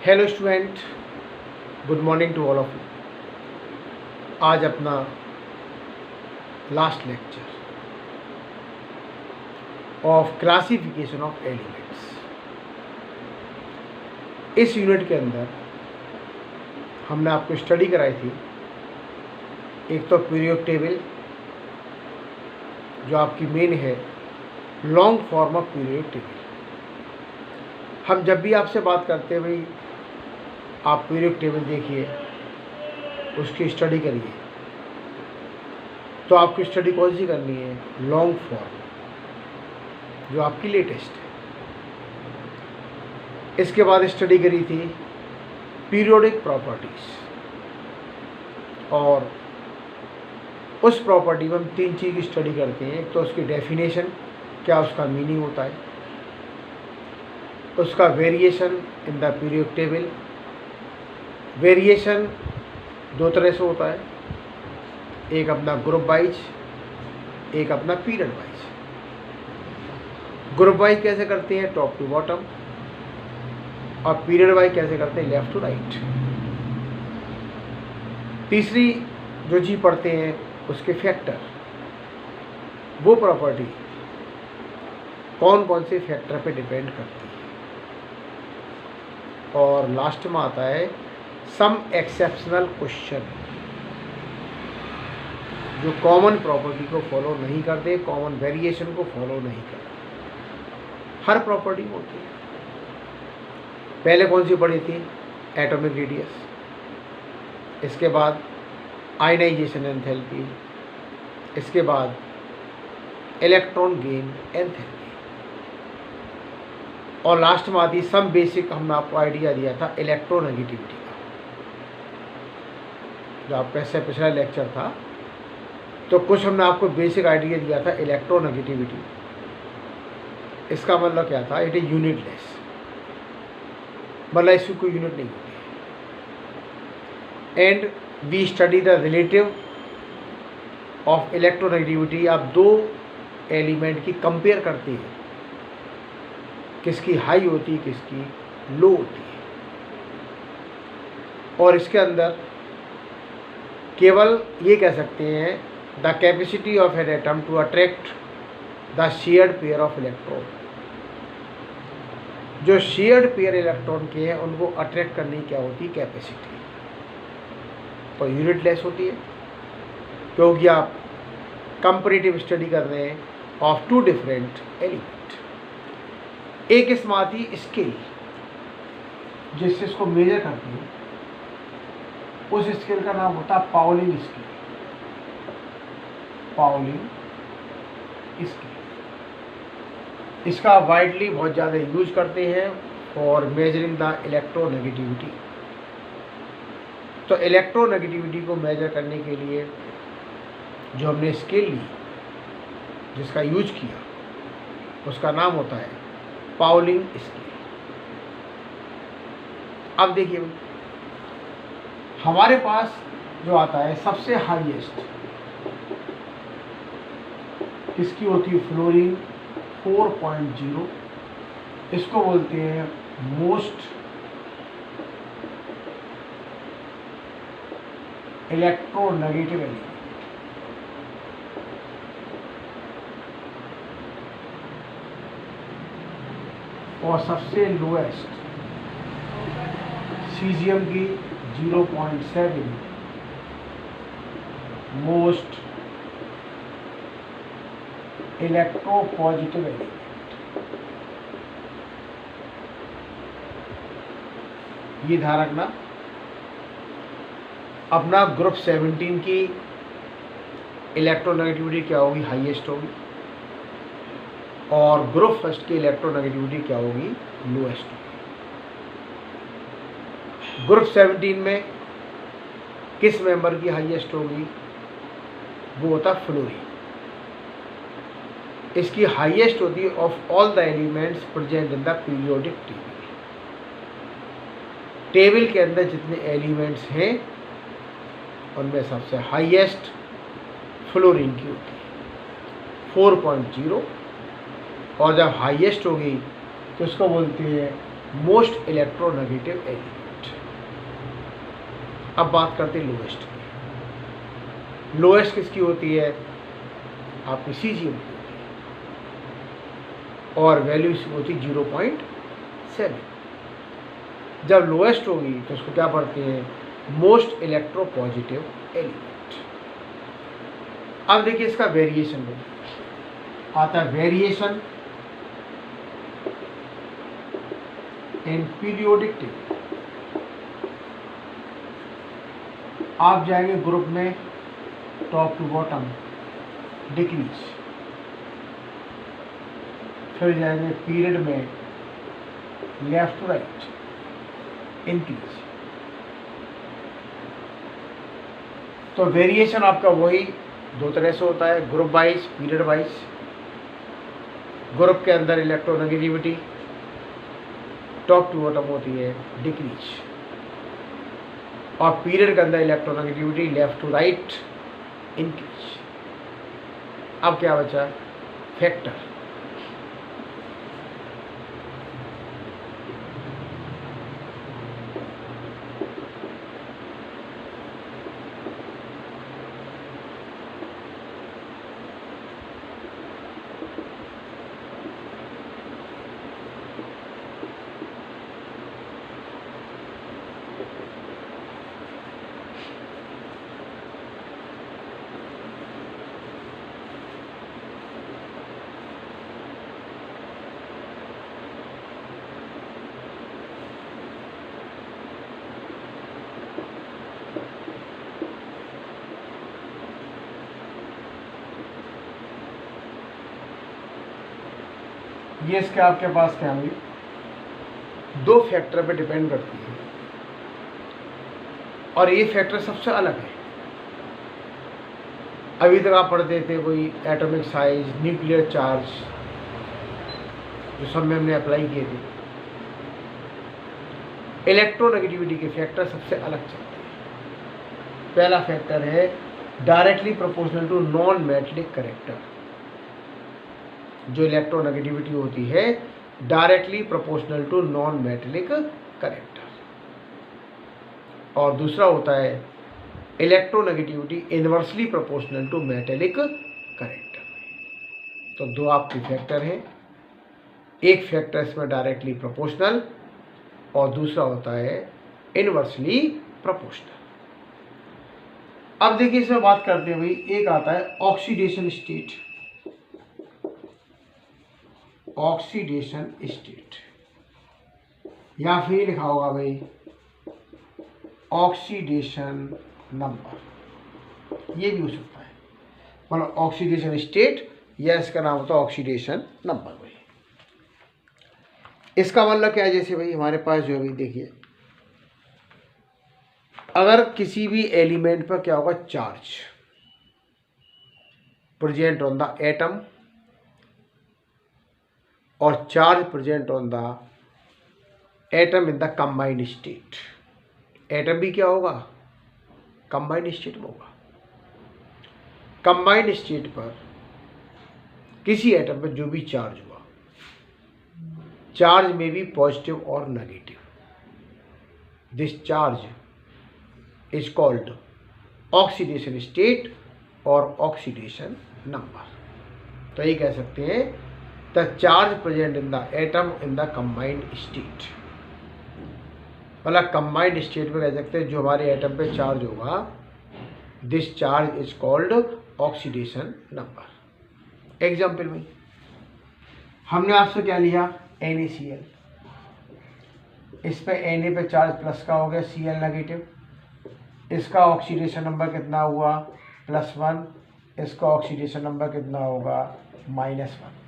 Hello student, good morning to all of you. आज अपना last lecture of classification of elements. इस unit के अंदर हमने आपको स्टडी कराई थी एक तो पीरियोडिक टेबल, जो आपकी मेन है long form of periodic table. हम जब भी आपसे बात करते हैं भाई आप पीरियोडिक टेबल देखिए, उसकी स्टडी करिए, तो आपकी स्टडी कौन सी करनी है? लॉन्ग फॉर्म, जो आपकी लेटेस्ट है। इसके बाद स्टडी करी थी पीरियोडिक प्रॉपर्टीज, और उस प्रॉपर्टी में हम तीन चीज़ की स्टडी करते हैं। एक तो उसकी डेफिनेशन, क्या उसका मीनिंग होता है, उसका variation in the periodic table. Variation दो तरह से होता है, एक अपना ग्रुप वाइज, एक अपना पीरियड वाइज। ग्रुप वाइज कैसे करते हैं? Top to bottom. और पीरियड वाइज कैसे करते हैं? Left to right. तीसरी जो चीज़ पढ़ते हैं उसके फैक्टर, वो प्रॉपर्टी कौन कौन से फैक्टर पे डिपेंड करती है। और लास्ट में आता है सम एक्सेप्शनल क्वेश्चन, जो कॉमन प्रॉपर्टी को फॉलो नहीं करते, कॉमन वेरिएशन को फॉलो नहीं करते। हर प्रॉपर्टी होती है। पहले कौन सी पढ़ी थी? Atomic radius. इसके बाद आयनाइजेशन एंथैल्पी। इसके बाद इलेक्ट्रॉन गेन एंथैल्पी। और लास्ट में आती सम बेसिक, हमने आपको आइडिया दिया था इलेक्ट्रोनेगेटिविटी का, जो आपका इससे पिछला लेक्चर था। तो कुछ हमने आपको बेसिक आइडिया दिया था इलेक्ट्रोनेगेटिविटी। इसका मतलब क्या था? इट इज यूनिटलेस, मतलब इसकी कोई यूनिट नहीं होती। And we study the relative of electronegativity. आप दो एलिमेंट की कंपेयर करते हैं, किसकी हाई होती है, किसकी लो होती है। और इसके अंदर केवल ये कह सकते हैं the capacity of an atom to attract the shared pair of electron. जो शेयर्ड पेयर इलेक्ट्रॉन के हैं उनको अट्रैक्ट करने की क्या होती है? कैपेसिटी। तो यूनिटलेस होती है, क्योंकि आप कंपैरेटिव स्टडी कर रहे हैं ऑफ टू डिफरेंट एलिमेंट। एक इसमें आती है स्केल, जिससे इसको मेजर करती है, उस स्केल का नाम होता है पाउलिंग स्केल। पाउलिंग स्केल इसका वाइडली बहुत ज़्यादा यूज करते हैं फॉर मेजरिंग द इलेक्ट्रोनेगेटिविटी। तो इलेक्ट्रोनेगेटिविटी को मेजर करने के लिए जो हमने स्केल ली, जिसका यूज किया, उसका नाम होता है पाउलिंग स्केल। अब देखिए, हमारे पास जो आता है सबसे हाईएस्ट, किसकी होती है? फ्लोरीन 4.0। इसको बोलते हैं मोस्ट इलेक्ट्रोनेगेटिव एलिमेंट। और सबसे लोएस्ट सीजियम की 0.7 मोस्ट इलेक्ट्रोपॉजिटिव एलिमेंट। ये ध्यान रखना। अपना ग्रुप 17 की इलेक्ट्रोनेगेटिविटी क्या होगी? हाईएस्ट होगी। और ग्रुप फर्स्ट की इलेक्ट्रोनेगेटिविटी क्या होगी? लोएस्ट होगी। ग्रुप 17 में किस मेंबर की हाईएस्ट होगी? वो होता फ्लोरीन। इसकी हाईएस्ट होती है of all the elements present in the periodic table. Table के अंदर जितने एलिमेंट्स हैं उनमें सबसे हाईएस्ट फ्लोरीन की होती है 4.0 और जब हाईएस्ट होगी तो उसको बोलते हैं मोस्ट इलेक्ट्रोनेगेटिव एलिमेंट। अब बात करते हैं लोएस्ट की। लोएस्ट किसकी होती है? आपकी सीजीएम की होती है और वैल्यू इसकी होती है 0.7। जब लोएस्ट होगी तो उसको क्या पढ़ते हैं? Most electropositive element. अब देखिए इसका वेरिएशन आता है, वेरिएशन इन पीरियोडिक टेबल। आप जाएंगे ग्रुप में टॉप टू बॉटम डिक्रीज, फिर जाएंगे पीरियड में लेफ्ट टू राइट इंक्रीज। तो वेरिएशन आपका वही दो तरह से होता है, group wise, period wise. Group के अंदर इलेक्ट्रोनेगेटिविटी टॉप टू बॉटम होती है डिक्रीज, और पीरियड के अंदर electronegativity left to right increase. अब क्या बचा? फैक्टर। ये इसके आपके पास क्या हुई? दो फैक्टर पे डिपेंड करती है और ये फैक्टर सबसे अलग है। अभी तक आप पढ़ते थे वही एटॉमिक साइज, न्यूक्लियर चार्ज, जो सब में हमने अप्लाई किए थे। इलेक्ट्रोनेगेटिविटी के फैक्टर सबसे अलग चलते हैं। पहला फैक्टर है directly proportional to non metallic character. जो इलेक्ट्रोनेगेटिविटी होती है directly proportional to non metallic character. और दूसरा होता है electronegativity inversely proportional to metallic character. तो दो आपके फैक्टर हैं, एक फैक्टर इसमें डायरेक्टली प्रोपोर्शनल और दूसरा होता है इनवर्सली प्रोपोर्शनल। अब देखिए इसमें बात करते हैं भाई, एक आता है ऑक्सीडेशन स्टेट। ऑक्सीडेशन स्टेट या फिर लिखा होगा भाई ऑक्सीडेशन नंबर, ये भी हो सकता है। मतलब ऑक्सीडेशन स्टेट या इसका नाम होता है ऑक्सीडेशन नंबर भाई। इसका मतलब क्या है? जैसे भाई हमारे पास जो है भाई देखिए, अगर किसी भी एलिमेंट पर क्या होगा? Charge present on the atom और charge present on the atom in the combined state. Atom भी क्या होगा? कंबाइंड स्टेट में होगा। कंबाइंड स्टेट पर किसी एटम पर जो भी चार्ज हुआ, चार्ज में भी पॉजिटिव और negative, this charge is called oxidation state और ऑक्सीडेशन नंबर। तो ये कह सकते हैं the charge present in the atom in the combined state. मतलब कंबाइंड स्टेट में कह सकते हैं जो हमारे एटम पे चार्ज होगा, this charge is called oxidation number. Example में हमने आपसे क्या लिया? NaCl। इस पे Na पे चार्ज प्लस का हो गया, Cl नेगेटिव। इसका ऑक्सीडेशन नंबर कितना हुआ? +1। इसका ऑक्सीडेशन नंबर कितना होगा? -1।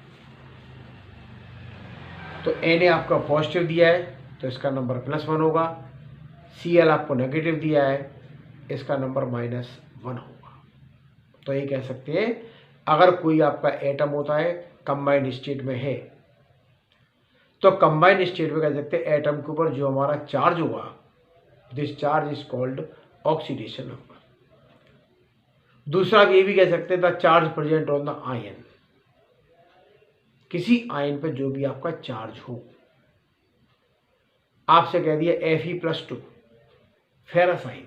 तो Na आपका पॉजिटिव दिया है तो इसका नंबर +1 होगा। Cl आपको नेगेटिव दिया है, इसका नंबर -1 होगा। तो ये कह सकते हैं अगर कोई आपका एटम होता है कंबाइंड स्टेट में है, तो कंबाइंड स्टेट में कह सकते हैं एटम के ऊपर जो हमारा चार्ज हुआ, this charge is called oxidation number. दूसरा ये भी कह सकते हैं the charge present on the ion. किसी आयन पर जो भी आपका चार्ज हो। आपसे कह दिया Fe+2 फेरस आयन,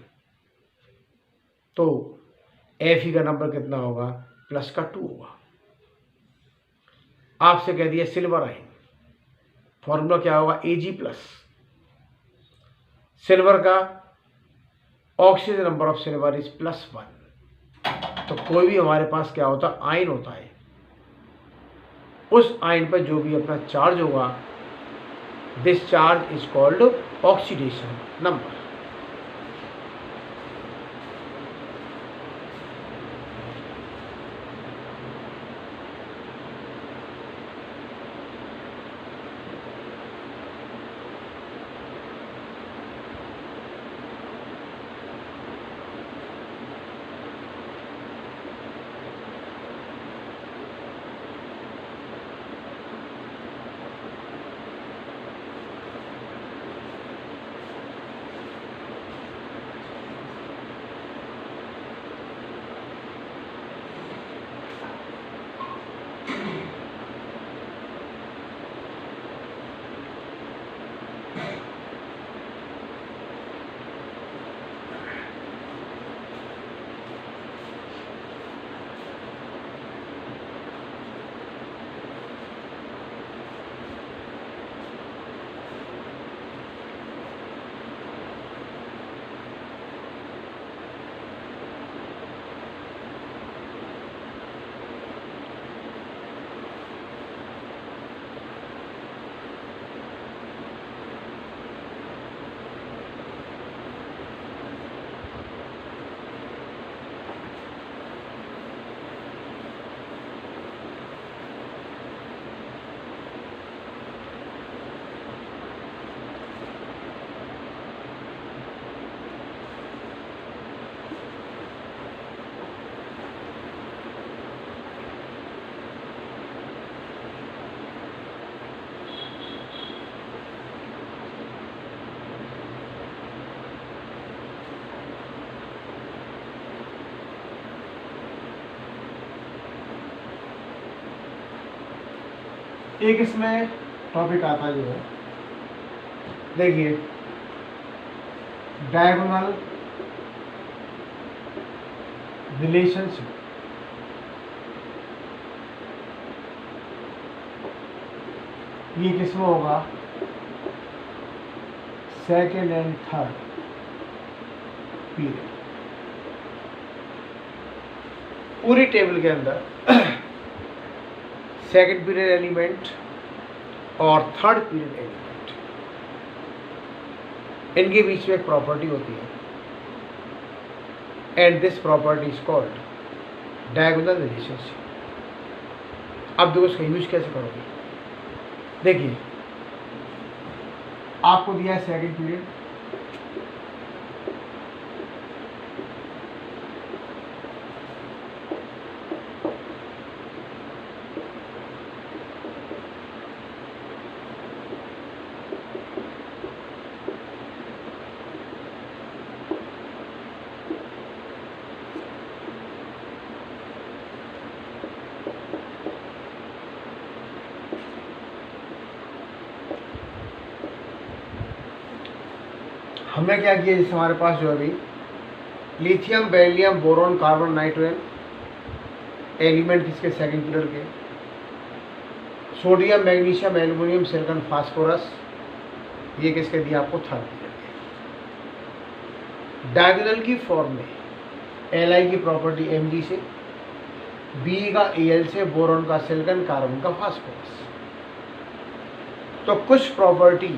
तो Fe का नंबर कितना होगा, प्लस का 2 होगा। आपसे कह दिया सिल्वर आयन, फॉर्मूला क्या होगा, Ag+। सिल्वर का oxygen number of silver is +1। तो कोई भी हमारे पास क्या होता है, आयन होता है, उस आयन पर जो भी अपना चार्ज होगा, this charge is called oxidation number. एक इसमें टॉपिक आता जो है, देखिए डायगोनल रिलेशनशिप। ये किसमें होगा, सेकेंड एंड थर्ड पीरियड। पूरी टेबल के अंदर सेकेंड पीरियड एलिमेंट और थर्ड पीरियड एलिमेंट, इनके बीच में एक प्रॉपर्टी होती है, and this property is called diagonal relationship. अब देखो इसका यूज कैसे करोगे। देखिए आपको दिया है सेकेंड पीरियड, हमने क्या किया, जैसे हमारे पास जो अभी lithium beryllium boron carbon nitrogen element किसके, सेकंड पीरियड के, sodium magnesium aluminium silicon phosphorus ये किसके दिया आपको, थर्ड पीरियड के। डायगोनल की फॉर्म में Li की प्रॉपर्टी Mg से, बी का Al से, बोरॉन का सिलिकॉन, कार्बन का फास्फोरस। तो कुछ प्रॉपर्टी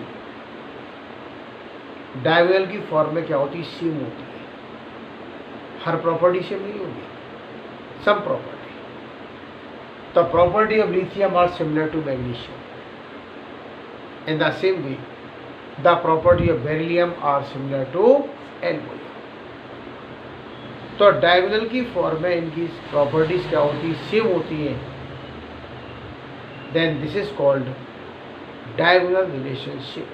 डायगोनल की फॉर्म में क्या होती है, सेम होती है। हर प्रॉपर्टी सेम नहीं होगी, some property. The property of lithium are similar to magnesium, in the same way the property of beryllium are similar to aluminium. तो डायगोनल की फॉर्म में इनकी प्रॉपर्टीज क्या होती है, सेम होती है। Then this is called diagonal relationship.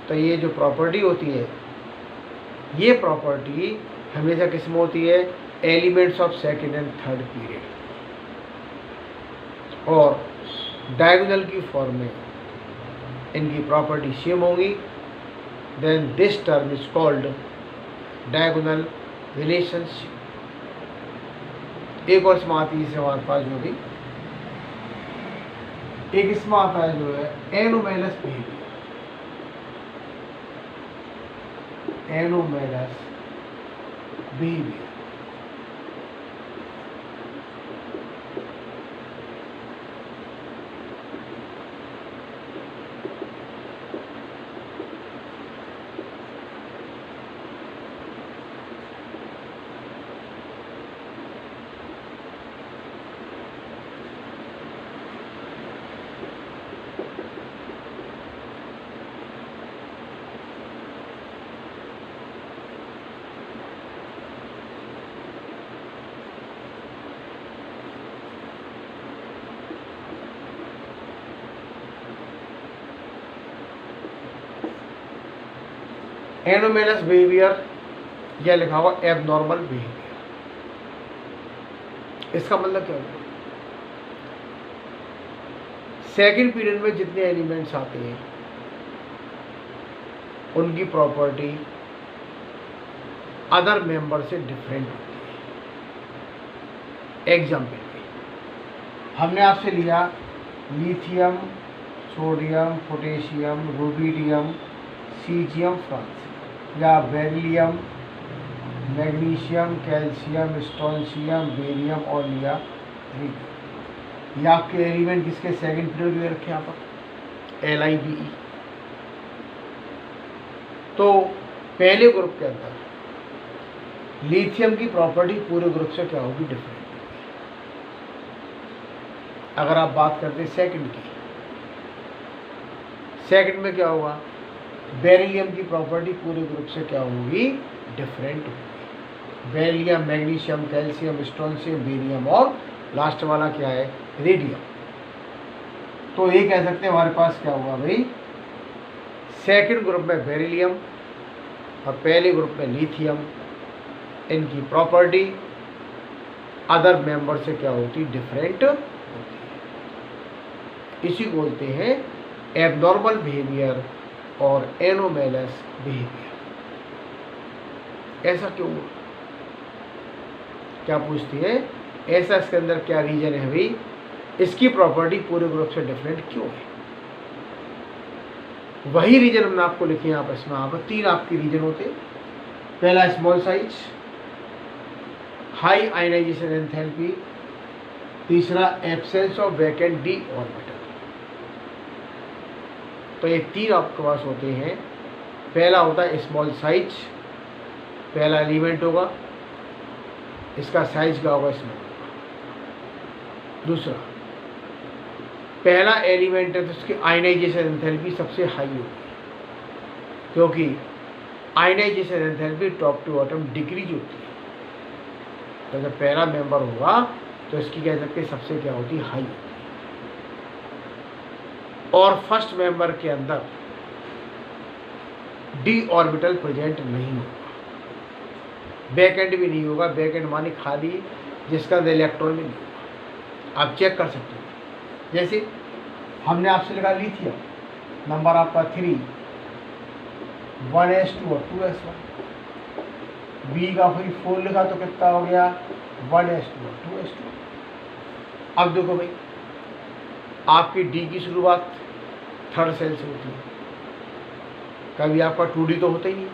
तो ये जो प्रॉपर्टी होती है, ये प्रॉपर्टी हमेशा किसमें होती है, elements of second and third period. और डायगोनल की फॉर्म में इनकी प्रॉपर्टी सेम होंगी, then this term is called diagonal relationship. एक और इसमें आती है हमारे पास जो भी एक इसमें आता है जो है anomalous behaviour. Anomalous behaviour anomalous behaviour यह लिखा हुआ एबनॉर्मल बिहेवियर। इसका मतलब क्या होगा? सेकंड पीरियड में जितने एलिमेंट्स आते हैं उनकी प्रॉपर्टी अदर मेंबर से डिफरेंट होती है। एग्जाम्पल हमने आपसे लिया lithium, sodium, potassium, rubidium, caesium, francium, या beryllium, magnesium, calcium, strontium, barium और लिया रीडियम। ये आपके एलिमेंट किसके सेकंड पीरियड में रखे यहाँ पर LIBE। तो पहले ग्रुप के अंदर लिथियम की प्रॉपर्टी पूरे ग्रुप से क्या होगी? डिफरेंट। अगर आप बात करते हैं सेकंड की, सेकंड में क्या होगा? बेरिलियम की प्रॉपर्टी पूरे ग्रुप से क्या होगी? डिफरेंट होगी। Beryllium, magnesium, calcium, strontium, barium और लास्ट वाला क्या है? रेडियम। तो ये कह सकते हैं हमारे पास क्या होगा भाई? सेकंड ग्रुप में बेरिलियम और पहले ग्रुप में लिथियम, इनकी प्रॉपर्टी अदर मेंबर से क्या होती? डिफरेंट होती है। इसी को बोलते हैं एबनॉर्मल बिहेवियर और एनोमेलस बिहेवियर। ऐसा क्यों? क्या पूछती है? ऐसा इसके अंदर क्या रीजन है भाई? इसकी प्रॉपर्टी पूरे ग्रुप से डिफरेंट क्यों है? वही रीजन हमने आपको लिखे यहाँ पर। इसमें आप तीन आपके रीजन होते। पहला small size, high ionization enthalpy, तीसरा absence of vacant D orbital. तो ये तीन आपके पास होते हैं। पहला होता है स्मॉल साइज, पहला एलिमेंट होगा, इसका साइज क्या होगा? स्मॉल। दूसरा, पहला एलिमेंट है तो उसकी आयनाइजेशन एंथैल्पी सबसे हाई होगी, क्योंकि ionization enthalpy top to bottom decrease होती है। तो जब पहला मेंबर होगा तो इसकी कह सकते हैं सबसे क्या होती है? हाई होती है। और फर्स्ट मेंबर के अंदर डी ऑर्बिटल प्रेजेंट नहीं होगा, बैकेंड भी नहीं होगा। बैकेंड माने खाली जिसका अंदर इलेक्ट्रॉन भी नहीं होगा। आप चेक कर सकते हो। जैसे हमने आपसे लिखा लिथियम, नंबर आपका 3, 1s2 और 2s1। बी का फिर 4 लिखा तो कितना हो गया? 1s2 और 2s2। अब देखो भाई, आपकी डी की शुरुआत थर्ड सेल से होती है। कभी आपका 2D तो होता ही नहीं।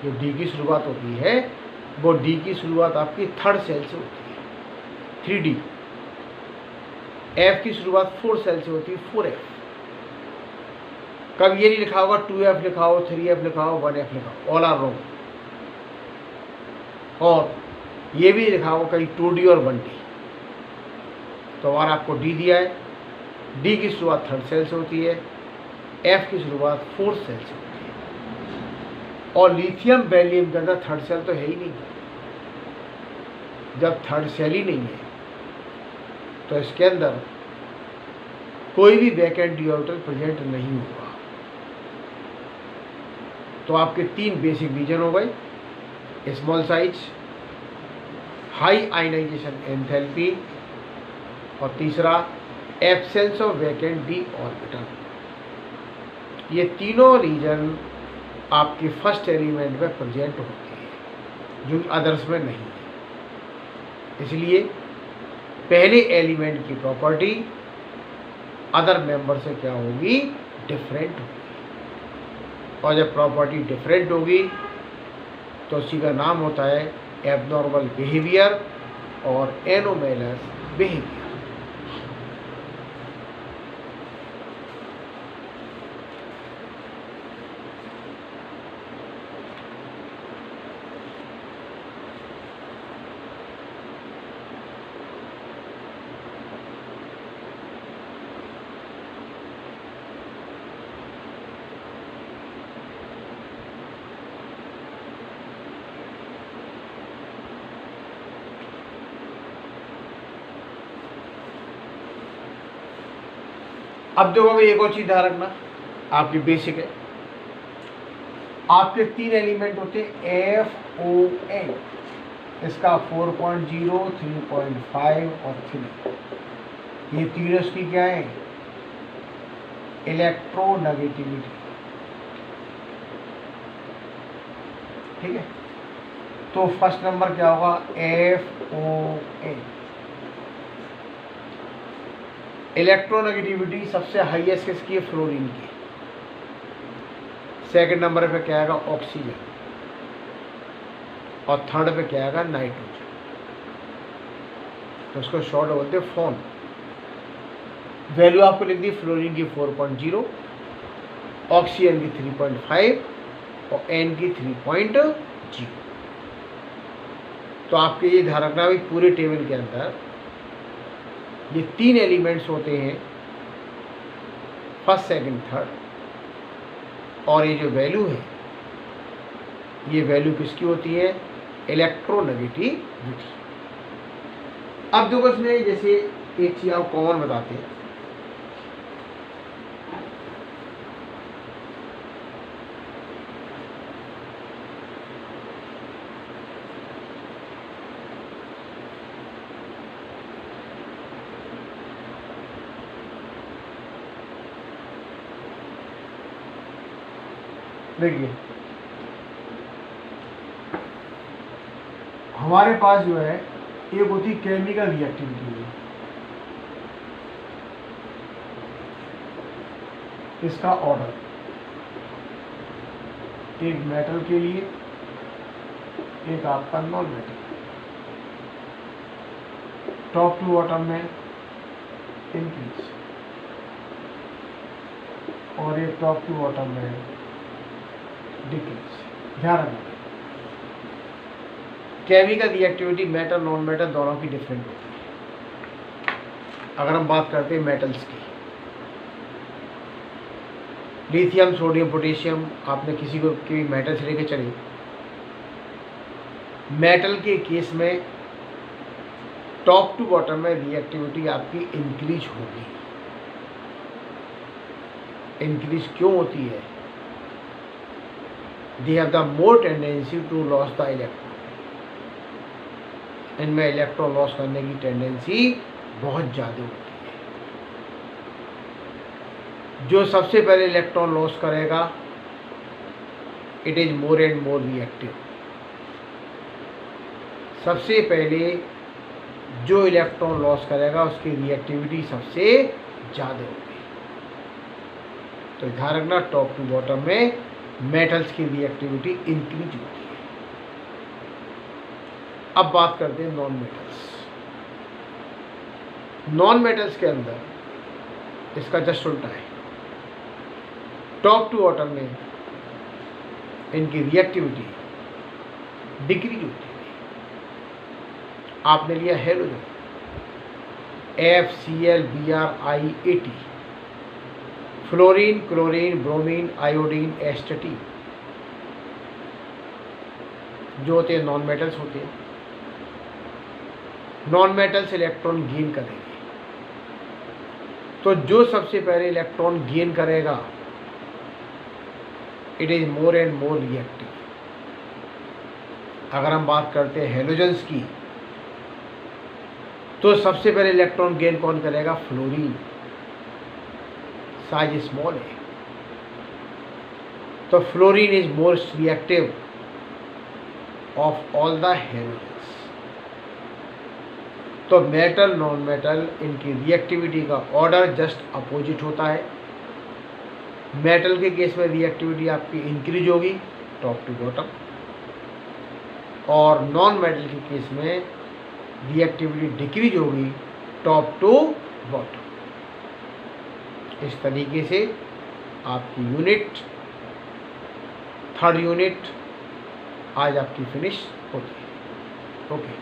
जो डी की शुरुआत होती है वो डी की शुरुआत आपकी थर्ड सेल से होती है, 3D। एफ की शुरुआत 4 सेल से होती है, 4F। कब ये नहीं लिखा होगा 2F लिखा हो, 3F लिखा हो, 1F लिखा हो, ऑल आर रॉन्ग। और ये भी लिखा होगा कहीं 2D और 1D। तो और आपको डी दिया है, डी की शुरुआत थर्ड सेल से होती है, एफ की शुरुआत 4th सेल से होती है। और लिथियम बेरिलियम के अंदर थर्ड सेल तो है ही नहीं। जब थर्ड सेल ही नहीं है तो इसके अंदर कोई भी वैकेंट डी ऑर्बिटल प्रेजेंट नहीं होगा। तो आपके 3 बेसिक रीजन हो गए: small size, high ionization enthalpy और तीसरा absence of vacant D orbital. ये तीनों रीजन आपके फर्स्ट एलिमेंट में प्रेजेंट होते हैं जो अदर्स में नहीं है। इसलिए पहले एलिमेंट की प्रॉपर्टी अदर मेंबर से क्या होगी, डिफरेंट होगी। और जब प्रॉपर्टी डिफरेंट होगी तो उसी का नाम होता है एबनॉर्मल बिहेवियर और एनोमैलस बिहेवियर। अब देखो भाई एक और चीज ध्यान रखना, आपकी बेसिक है। आपके तीन एलिमेंट होते हैं FON, इसका 4.0, 3.5 और 3। ये तीनों इसकी क्या है, इलेक्ट्रोनेगेटिविटी। ठीक है, तो फर्स्ट नंबर क्या होगा, FON। इलेक्ट्रोनेगेटिविटी सबसे हाईएस्ट किसकी है, फ्लोरीन की। सेकंड नंबर पे क्या आएगा, ऑक्सीजन। और थर्ड पे क्या आएगा, नाइट्रोजन। तो उसको शॉर्ट बोलते हैं फोन। वैल्यू आपको लिख दी, फ्लोरीन की 4.0, ऑक्सीजन की 3.5 और एन की 3.0। तो आपके ये ध्यान रखना भाई, पूरे टेबल के अंदर ये तीन एलिमेंट्स होते हैं, फर्स्ट सेकंड थर्ड। और ये जो वैल्यू है, ये वैल्यू किसकी होती है, इलेक्ट्रोनेगेटिविटी। अब देखो इसमें जैसे एक चीज आप कॉमन बताते हैं, देखिए हमारे पास जो है एक होती केमिकल रिएक्टिविटी है, इसका ऑर्डर एक मेटल के लिए, एक आपका non metal, top to bottom में इंक्रीज और एक टॉप टू बॉटम में डिक्रीज। ध्यान रखना, chemical reactivity metal non metal दोनों की डिफरेंट होती है। अगर हम बात करते हैं मेटल्स की, लिथियम, सोडियम, पोटेशियम, आपने किसी को भी मेटल से लेके चले, मेटल के केस में टॉप टू बॉटम में रिएक्टिविटी आपकी इंक्रीज होगी। इंक्रीज क्यों होती है, they have the more tendency to lose the electron। इनमें इलेक्ट्रॉन लॉस करने की टेंडेंसी बहुत ज़्यादा होती है। जो सबसे पहले इलेक्ट्रॉन लॉस करेगा, it is more and more reactive. सबसे पहले जो इलेक्ट्रॉन लॉस करेगा उसकी रिएक्टिविटी सबसे ज़्यादा होगी। तो ध्यान रखना, टॉप टू बॉटम में मेटल्स की रिएक्टिविटी इंक्रीज होती है। अब बात करते हैं नॉन मेटल्स। नॉन मेटल्स के अंदर इसका जस्ट उल्टा है, टॉप टू बॉटम में इनकी रिएक्टिविटी डिक्रीज होती है। आपने लिया halogen, FCl, Br, I, AT, fluorine, chlorine, bromine, iodine, astatine, जो होते हैं नॉन मेटल्स होते हैं। नॉन मेटल्स इलेक्ट्रॉन गेन करेंगे, तो जो सबसे पहले इलेक्ट्रॉन गेन करेगा, it is more and more reactive. अगर हम बात करते हैं हेलोजन्स की, तो सबसे पहले इलेक्ट्रॉन गेन कौन करेगा? फ्लोरीन, साइज स्मॉल है। तो fluorine is most reactive of all the halogens. तो मेटल नॉन मेटल इनकी रिएक्टिविटी का ऑर्डर जस्ट अपोजिट होता है। मेटल के केस में रिएक्टिविटी आपकी इंक्रीज होगी टॉप टू बॉटम, और नॉन मेटल के केस में रिएक्टिविटी डिक्रीज होगी टॉप टू बॉटम। इस तरीके से आपकी यूनिट, थर्ड यूनिट आज आपकी फिनिश होती है। ओके।